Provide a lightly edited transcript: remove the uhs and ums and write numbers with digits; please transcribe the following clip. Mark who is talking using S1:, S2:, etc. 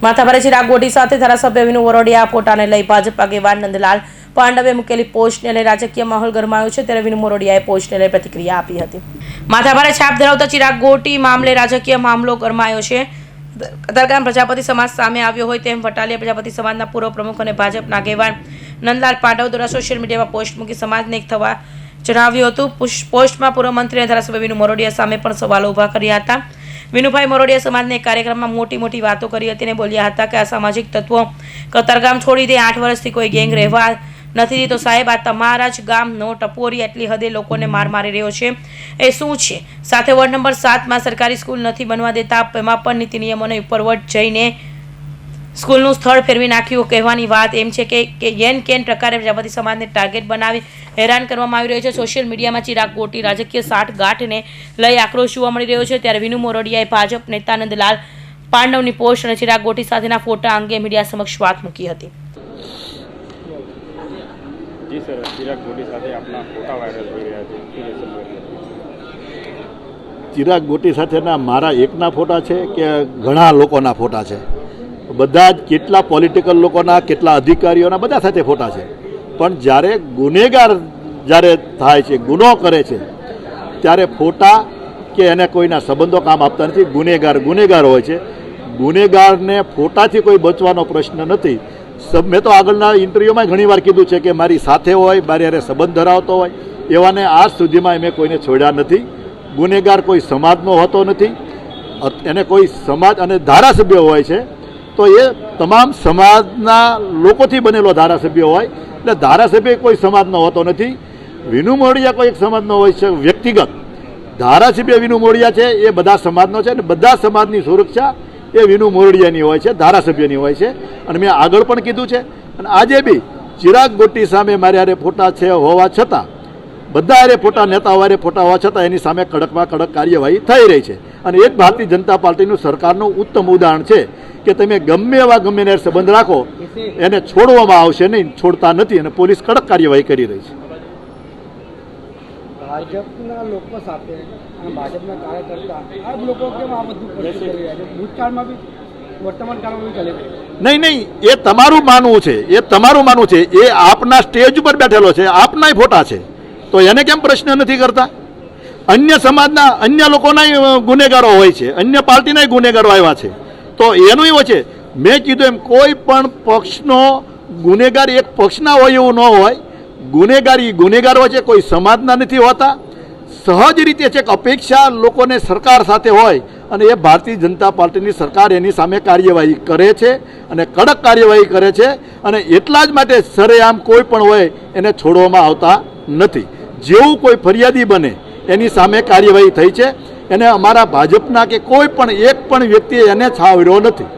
S1: માથાભારે ચિરાગ ગોટી સાથે ધારાસભ્ય વિનુ મોરડિયા ફોટાને લઈ ભાજપ આગેવાન નંદલાલ પાંડવે મૂકેલી પોસ્ટને લઈ રાજકીય માહોલ ગરમાયો છે ત્યારે વિનુ મોરડિયાએ પોસ્ટને લઈ પ્રતિક્રિયા આપી હતી। માથાભારે છાપ ધરાવતા ચિરાગ ગોટી મામલે રાજકીય મામલો ગરમાયો છે। કતારગામ પ્રજાપતિ સમાજ સામે આવ્યો હોય તેમ વટાલિયા પ્રજાપતિ સમાજના પૂર્વ પ્રમુખ અને ભાજપના આગેવાન નંદલાલ પાંડવ દ્વારા સોશિયલ મીડિયામાં પોસ્ટ મૂકી સમાજને એક થવા જણાવ્યું હતું। પોસ્ટમાં પૂર્વ મંત્રી અને ધારાસભ્ય વિનુ મોરડિયા સામે પણ સવાલો ઊભા કર્યા હતા। વિનુભાઈ મોરડિયા સમાજને એક કાર્યક્રમમાં મોટી વાતો કરી હતી અને બોલ્યા હતા કે અસામાજિક તત્વો કતારગામ છોડી દે, 8 વર્ષથી કોઈ ગેંગ રહેવા નથી તો સાહેબ આ તમારા જ ગામનો ટપોરી એટલી હદે લોકોને માર મારી રહ્યો છે એ શું છે? સાથે વોર્ડ નંબર 7માં સરકારી સ્કૂલ નથી બનવા દેતા, એમાં પણ નીતિ નિયમોને ઉપરવટ જઈને સ્કૂલનું સ્થળ ફેરવી નાખ્યું। કહેવાની વાત એમ છે કે કેન પ્રકારે પ્રજાપતિ સમાજને ટાર્ગેટ બનાવી હેરાન કરવામાં આવી રહ્યો છે। સોશિયલ મીડિયામાં ચિરાગ ગોટી રાજકીય સાઠગાંઠને લઈ આક્રોશ જોવા મળી રહ્યો છે ત્યારે વિનુ મોરડિયાએ ભાજપ નેતા નંદલાલ પાંડવની પોસ્ટ અને ચિરાગ ગોટી સાથેના ફોટા અંગે મીડિયા સમક્ષ વાત મૂકી હતી।
S2: જી સર, ચિરાગ ગોટી સાથે આપના ફોટા વાયરલ થઈ રહ્યા છે,
S3: ચિરાગ ગોટી સાથેના મારા એકના ફોટા છે કે ઘણા લોકોના ફોટા છે? બધા જ કેટલા પોલિટિકલ લોકોના, કેટલા અધિકારીઓના, બધા સાથે ફોટા છે। પણ જ્યારે ગુનેગાર જ્યારે થાય છે, ગુનો કરે છે, ત્યારે ફોટા કે એને કોઈના સંબંધો કામ આપતા નથી। ગુનેગાર હોય છે, ગુનેગારને ફોટાથી કોઈ બચવાનો પ્રશ્ન નથી। મેં તો આગળના ઇન્ટરવ્યૂમાં ઘણીવાર કીધું છે કે મારી સાથે હોય, મારી હારે સંબંધ ધરાવતો હોય એવાને આજ સુધીમાં મેં કોઈને છોડ્યા નથી। ગુનેગાર કોઈ સમાજનો હોતો નથી, એને કોઈ સમાજ અને ધારાસભ્ય હોય છે તો એ તમામ સમાજના લોકોથી બનેલો ધારાસભ્ય હોય, એટલે ધારાસભ્ય કોઈ સમાજનો હોતો નથી। વિનુ મોરડિયા કોઈ એક સમાજનો હોય છે વ્યક્તિગત, ધારાસભ્ય વિનુ મોરડિયા છે એ બધા સમાજનો છે અને બધા સમાજની સુરક્ષા એ વિનુ મોરડિયાની હોય છે, ધારાસભ્યની હોય છે। અને મેં આગળ પણ કીધું છે અને આજે બી ચિરાગ ગોટી સામે મારી હારે ફોટા છે હોવા છતાં, બધા હારે ફોટા, નેતાઓ હારે ફોટા હોવા છતાં એની સામે કડકમાં કડક કાર્યવાહી થઈ રહી છે। અને એ જ ભારતીય જનતા પાર્ટીનું સરકારનું ઉત્તમ ઉદાહરણ છે કે તમે ગમે એને સંબંધ રાખો એને છોડવામાં આવશે નહીં, છોડતા નથી અને પોલીસ કડક કાર્યવાહી કરી રહી છે।
S4: ભાજપના લોકો સાથે અને ભાજપના કાર્યકર્તા આ લોકો કેમ આ બધું કરી રહ્યા છે? ભૂતકાળમાં બી વર્તમાન કાળમાં બી ચાલી રહ્યું?
S3: નહીં, એ તમારું માનવું છે, એ આપના સ્ટેજ ઉપર બેઠેલો છે, આપનાય ફોટા છે તો એને કેમ પ્રશ્ન નથી કરતા? અન્ય સમાજના, અન્ય લોકોના ગુનેગારો હોય છે, અન્ય પાર્ટીના ગુનેગારો આવ્યા છે તો એનું હોય છે। મેં કીધું એમ કોઈ પણ પક્ષનો ગુનેગાર એક પક્ષના હોય એવું ન હોય। ગુનેગાર હોય છે, કોઈ સમાજના નથી હોતા। સહજ રીતે છે કે અપેક્ષા લોકોને સરકાર સાથે હોય અને એ ભારતીય જનતા પાર્ટીની સરકાર એની સામે કાર્યવાહી કરે છે અને કડક કાર્યવાહી કરે છે અને એટલા જ માટે સરેઆમ કોઈ પણ હોય એને છોડવામાં આવતા નથી। જેવું કોઈ ફરિયાદી બને એની સામે કાર્યવાહી થઈ છે। એને અમારા ભાજપના કે કોઈ પણ એક પણ વ્યક્તિએ એને છાવર્યો નથી।